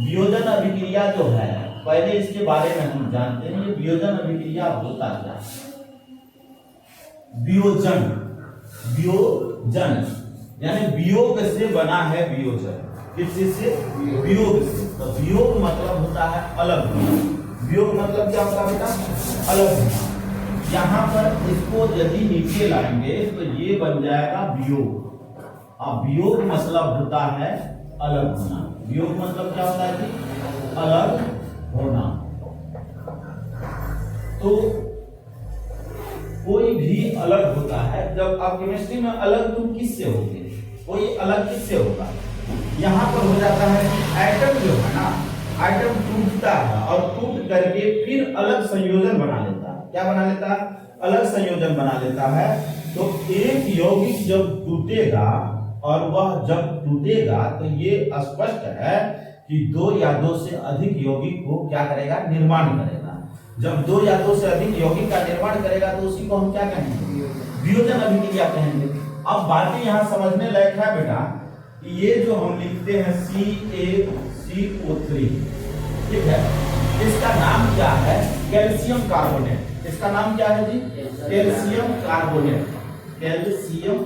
वियोजन अभिक्रिया जो है, पहले इसके बारे में हम जानते हैं ये वियोजन अभिक्रिया होता क्या है। वियोजन, वियोजन यानी वियोग से बना है वियोजन। किस चीज से? वियोग से। तो वियोग मतलब होता है अलग होना। वियोग मतलब क्या होता है बेटा? अलग होना। यहाँ पर इसको यदि नीचे लाएंगे तो ये बन जाएगा वियोग। अब वियोग मतलब होता है अलग होना। वियोग मतलब क्या होता है कि अलग होना। तो कोई भी अलग होता है। जब आप केमिस्ट्री में अलग तुम किससे होगे? कोई अलग किससे होगा? यहाँ पर हो जाता है कि एटम जो है ना, एटम टूटता है और टूट करके फिर अलग संयोजन बना लेता है। क्या बना लेता है? अलग संयोजन बना लेता है। तो एक यौगिक जब टूटेगा और वह जब टूटेगा तो ये स्पष्ट है कि दो या दो से अधिक यौगिक को क्या करेगा? निर्माण करेगा। जब दो या दो से अधिक यौगिक का निर्माण करेगा तो उसी को हम क्या कहेंगे? वियोजन अभिक्रिया कहेंगे। अब बातें यहाँ समझने लायक है बेटा कि ये जो हम लिखते हैं CaCO3, ठीक है, इसका नाम क्या है? Calcium carbonate. इसका नाम क्या है जी? Calcium carbonate. Calcium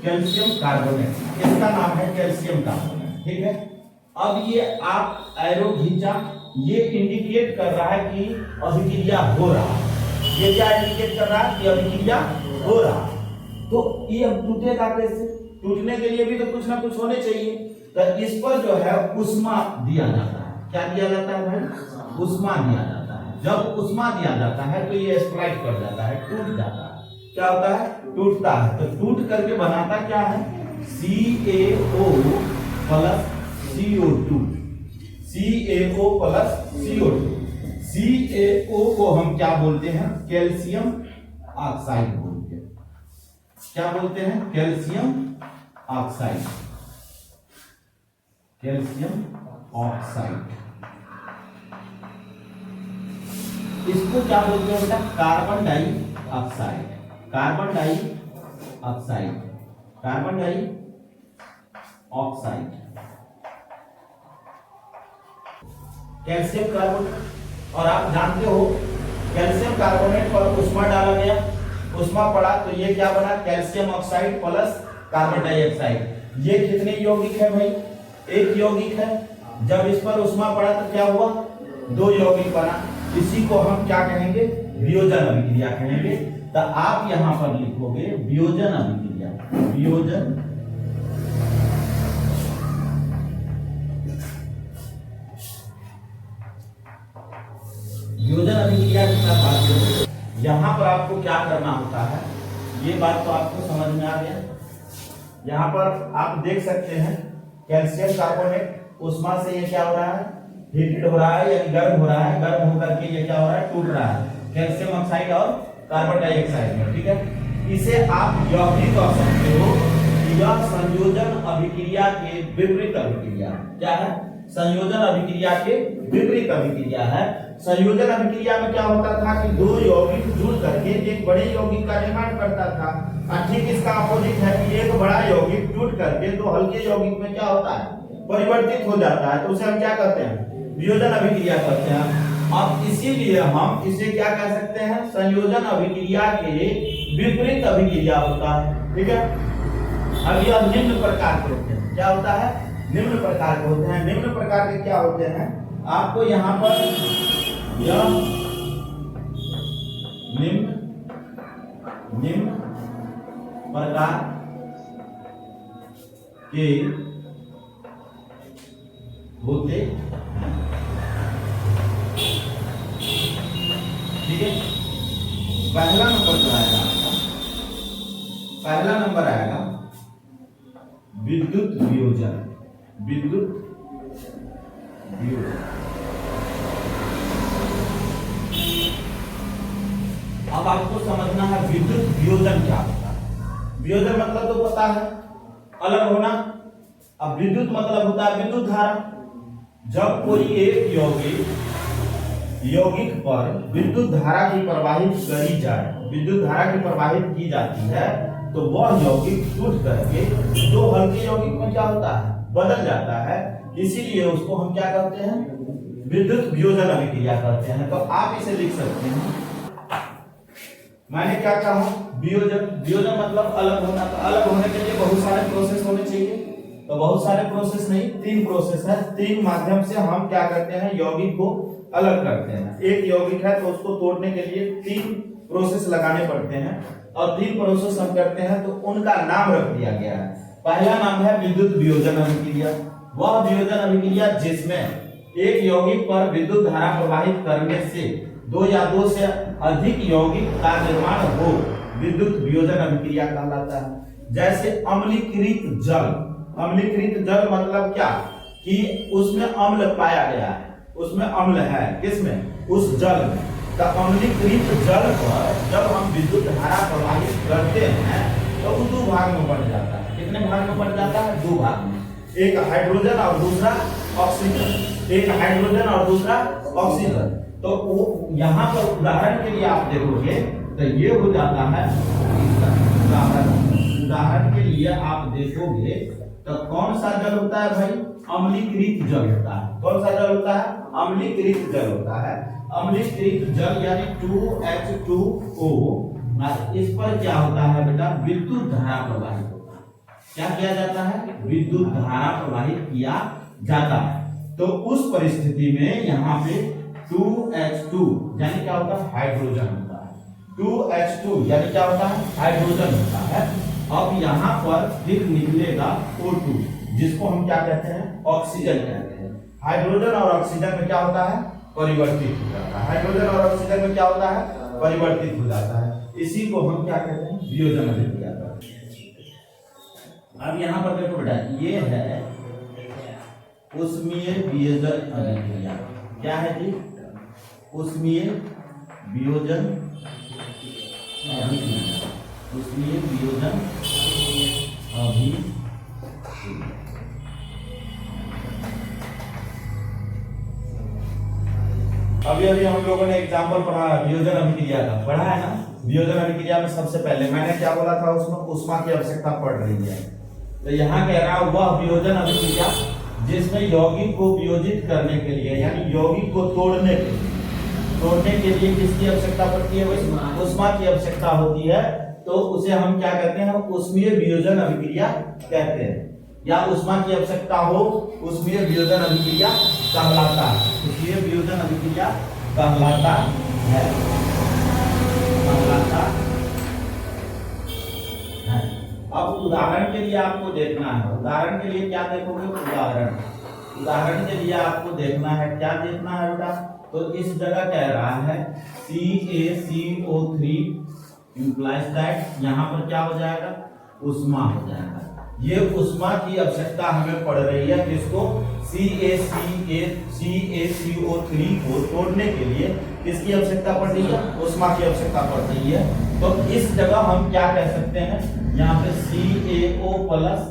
calcium carbonate, इसका नाम है कैल्शियम कार्बोनेट। ठीक है, अब ये आप एरो खींचा, ये इंडिकेट कर रहा है कि अभिक्रिया हो रहा है। ये क्या इंडिकेट कर रहा है? कि अभिक्रिया हो रहा है। तो ये अब टूटेगा कैसे? टूटने के लिए भी तो कुछ ना कुछ होने चाहिए। तो इस पर जो है उष्मा दिया जाता है। क्या दिया जाता है भाई? उष्मा दिया जाता है। जब उष्मा दिया जाता है तो ये स्प्लाइट कर जाता है, टूट जाता है। क्या होता है? टूटता है। तो टूट करके बनाता क्या है? CaO plus CO2। CaO plus CO2। CaO को हम क्या बोलते हैं? कैल्शियम ऑक्साइड बोलते हैं। क्या बोलते हैं? Calcium oxide. Calcium oxide. इसको क्या बोलते हैं बेटा? Carbon dioxide. Carbon dioxide. Carbon dioxide. Calcium carbonate. और आप जानते हो कैल्शियम कार्बोनेट पर उष्मा डाला गया, उष्मा पड़ा तो ये क्या बना? Calcium oxide plus carbon dioxide. ये कितने यौगिक है भाई? एक यौगिक है। जब इस पर उष्मा पड़ा तो क्या हुआ? दो यौगिक बना। इसी को हम क्या कहेंगे? वियोजन अभिक्रिया कहेंगे। तो आप यहां पर लिखोगे वियोजन अभिक्रिया। वियोजन वियोजन अभिक्रिया की बात करें, यहां पर आपको क्या करना होता है? ये बात तो आपको समझ में आ गया। यहां पर आप देख सकते हैं कैल्शियम कार्बोनेट उष्मा से ये क्या हो रहा है? हीटेड हो रहा है, यानी गर्म हो रहा है। गर्म होकर के ये क्या हो रहा है? टूट रहा है कैल्शियम ऑक्साइड और कार्बन डाइऑक्साइड में। ठीक है, इसे आप यह भी कह सकते हो कि यह संयोजन अभिक्रिया के विपरीत अभिक्रिया। क्या है? संयोजन अभिक्रिया के विपरीत अभिक्रिया है। संयोजन अभिक्रिया में क्या होता था कि दो यौगिक जुड़ करके एक बड़े यौगिक का निर्माण करता था। ठीक इसका अपोजिट है कि एक बड़ा यौगिक टूट करके दो हल्के यौगिक में क्या होता है? परिवर्तित हो जाता है। तो उसे हम क्या कहते हैं? वियोजन अभिक्रिया कहते हैं। अब इसीलिए हम इसे क्या कह सकते हैं? संयोजन अभिक्रिया के विपरीत अभिक्रिया होता है। ठीक है, अब यह निम्न प्रकार के होते हैं। क्या होता है? निम्न प्रकार के होते हैं। निम्न प्रकार के क्या होते हैं? आपको यहाँ पर यह निम्न प्रकार के होते हैं। ठीक है, पहला नंबर जो आएगा, पहला नंबर आएगा विद्युत वियोजन। विद्युत वियोजन। अब आपको समझना है विद्युत वियोजन क्या होता है। वियोजन मतलब तो पता है, अलग होना। अब विद्युत मतलब होता है विद्युत धारा। जब कोई एक यौगिक यौगिक पर विद्युत धारा की प्रवाहित करी जाए, विद्युत धारा की प्रवाहित की जाती है, तो वह यौगिक टूट करके दो हल्के यौगिक में क्या होता है, बदल जाता है। इसीलिए उसको हम क्या कहते हैं, विद्युत वियोजन अभिक्रिया कहते हैं। तो आप इसे लिख सकते हैं, मैंने क्या कहा, वियोजन, वियोजन मतलब अलग होना। तो अलग होने के लिए बहुत सारे प्रोसेस होने चाहिए, तो बहुत सारे प्रोसेस नहीं, 3 प्रोसेस है। 3 माध्यम से हम क्या करते हैं, यौगिक को अलग करते हैं। एक यौगिक है तो उसको तोड़ने के लिए 3 प्रोसेस लगाने पड़ते हैं, और 3 प्रोसेस हम करते हैं तो उनका नाम रख दिया गया है। पहला नाम है विद्युत वियोजन अभिक्रिया। वह वियोजन अभिक्रिया जिसमें एक यौगिक पर विद्युत धारा प्रवाहित करने से 2 या 2 से अधिक यौगिक का निर्माण हो, विद्युत वियोजन अभिक्रिया कहलाता है। जैसे अम्लीकृत जल, अम्लीकृत जल मतलब क्या, कि उसमें अम्ल पाया गया है, उसमें अम्ल है, किसमें, उस जल में। तो अम्लीकृत जल पर जब हम विद्युत धारा प्रवाहित करते हैं तो वो 2 भाग में बढ़ जाता है। कितने भाग में बढ़ जाता है, 2 भाग में, एक हाइड्रोजन और दूसरा ऑक्सीजन, एक हाइड्रोजन और दूसरा ऑक्सीजन। तो वो यहाँ पर उदाहरण के लिए आप देखोगे तो ये हो जाता है, उदाहरण के लिए आप देखोगे तो कौन सा जल होता है भाई, अम्लीकृत जल होता है। कौन सा जल होता है, अम्लीकृत जल होता है। अम्लीकृत जल यानी 2H2O, इस पर क्या होता है बेटा, विद्युत धारा प्रवाहित होता है। क्या किया जाता है, विद्युत धारा प्रवाहित किया जाता है। तो उस परिस्थिति में यहाँ पे 2H2 यानी क्या होता है, हाइड्रोजन होता है। 2H2 यानी क्या होता है, हाइड्रोजन होता है। अब यहाँ पर फिर निकलेगा O2, जिसको हम क्या कहते हैं, ऑक्सीजन कहते हैं। हाइड्रोजन और ऑक्सीजन में क्या होता है, परिवर्तित हो जाता है। हाइड्रोजन और ऑक्सीजन में क्या होता है, परिवर्तित हो जाता है। इसी को हम क्या कहते हैं, वियोजन अभिक्रिया कहते हैं। अब यहाँ पर देखो बेटा, ये है ऊष्मीय वियोजन अभिक्रिया। क्या है जी, ऊष्मीय वियोजन अभिक्रिया, ऊष्मीय वियोजन अभिक्रिया। अभी हम लोगों ने एग्जाम्पल पढ़ा वियोजन अभिक्रिया का, पढ़ा है ना। वियोजन अभिक्रिया में सबसे पहले मैंने क्या बोला था, उसमें ऊष्मा की आवश्यकता पड़ रही है। तो यहाँ कह रहा वह वियोजन अभिक्रिया जिसमें यौगिक को वियोजित करने के लिए, यानी यौगिक को तोड़ने के लिए किसकी आवश्यकता पड़ती है, ऊष्मा की आवश्यकता होती है। तो उसे हम क्या कहते हैं, ऊष्मीय वियोजन अभिक्रिया कहते हैं। या ऊष्मा की आवश्यकता हो, ऊष्मीय वियोजन अभिक्रिया कहलाता है। ऊष्मीय वियोजन अभिक्रिया कहलाता है, कहलाता है। अब उदाहरण के लिए आपको देखना है, उदाहरण के लिए क्या देखोगे, उदाहरण के लिए आपको देखना है, क्या देखना है बेटा, तो इस जगह कह रहा है CaCO3 implies that, यहाँ पर क्या हो जाएगा, ऊष्मा हो जाएगा। ये ऊष्मा की आवश्यकता हमें पड़ रही है, किसको, CaCO3 को तोड़ने के लिए किसकी आवश्यकता पड़ रही है, ऊष्मा की आवश्यकता पड़ रही है। तो इस जगह हम क्या कह सकते हैं, यहाँ पे CaO प्लस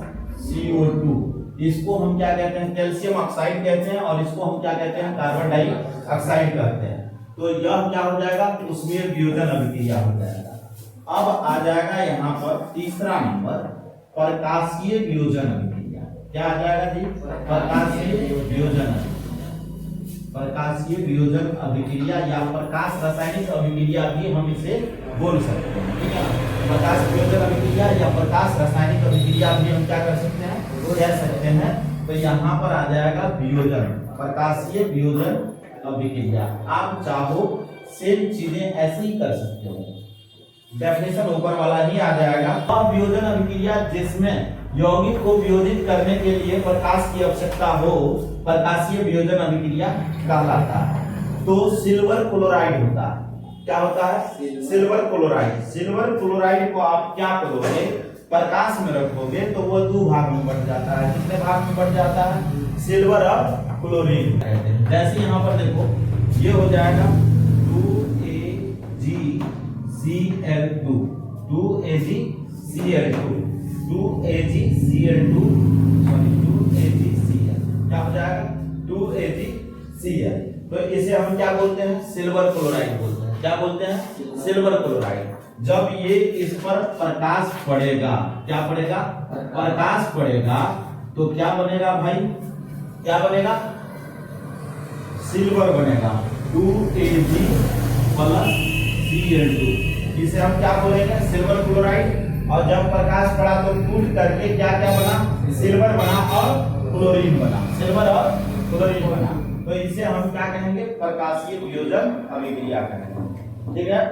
CO2, इसको हम क्या कहते हैं, कैल्शियम ऑक्साइड कहते हैं, और इसको हम क्या कहते हैं, कार्बन डाइऑक्साइड कहते हैं। तो यह क्या हो जाएगा, ऊष्मीय वियोजन अभिक्रिया हो जाएगा। अब आ जाएगा यहाँ पर तीसरा नंबर, प्रकाशीय वियोजन अभिक्रिया। क्या आ जाएगा जी, प्रकाशीय वियोजन अभिक्रिया। प्रकाशीय वियोजन अभिक्रिया या प्रकाश रासायनिक अभिक्रिया भी हम इसे बोल सकते हैं, ठीक है। प्रकाश वियोजन अभिक्रिया या प्रकाश रासायनिक अभिक्रिया भी हम क्या कर सकते हैं, कह सकते हैं। तो यहाँ पर आ जाएगा वियोजन, प्रकाशीय वियोजन अभिक्रिया। आप चाहो सेम चीजें ऐसे ही कर सकते हो, डेफिनेशन ऊपर वाला ही आ जाएगा। अब वियोजन अभिक्रिया जिसमें यौगिक को वियोजित करने के लिए प्रकाश की आवश्यकता हो, प्रकाशीय वियोजन अभिक्रिया कहलाता है। तो सिल्वर क्लोराइड होता है, क्या होता है, सिल्वर क्लोराइड। सिल्वर क्लोराइड को आप क्या करोगे, प्रकाश में रखोगे तो वो 2 भाग में बढ़ जाता है। कितने भाग में बढ़ जाता है, सिल्वर और क्लोरीन। जैसे यहाँ पर देखो, ये हो जाएगा 2AgCl2, 2AgCl2, 2AgCl2, sorry 2AgCl, क्या हो जाएगा, 2AgCl। तो इसे हम क्या बोलते हैं, सिल्वर क्लोराइड बोलते हैं। क्या बोलते हैं, सिल्वर क्लोराइड। जब ये इस पर प्रकाश पड़ेगा, क्या पड़ेगा, प्रकाश पड़ेगा, तो क्या बनेगा भाई, क्या बनेगा, सिल्वर बनेगा, 2Ag प्लस Cl2। इसे हम क्या बोलेंगे, सिल्वर क्लोराइड। और जब प्रकाश पड़ा तो टूट करके क्या क्या बना, सिल्वर बना और क्लोरीन बना, सिल्वर और क्लोरीन बना। तो इसे हम क्या कहेंगे, प्रकाशीय वियोजन अभिक्रिया कहेंगे। ठीक है।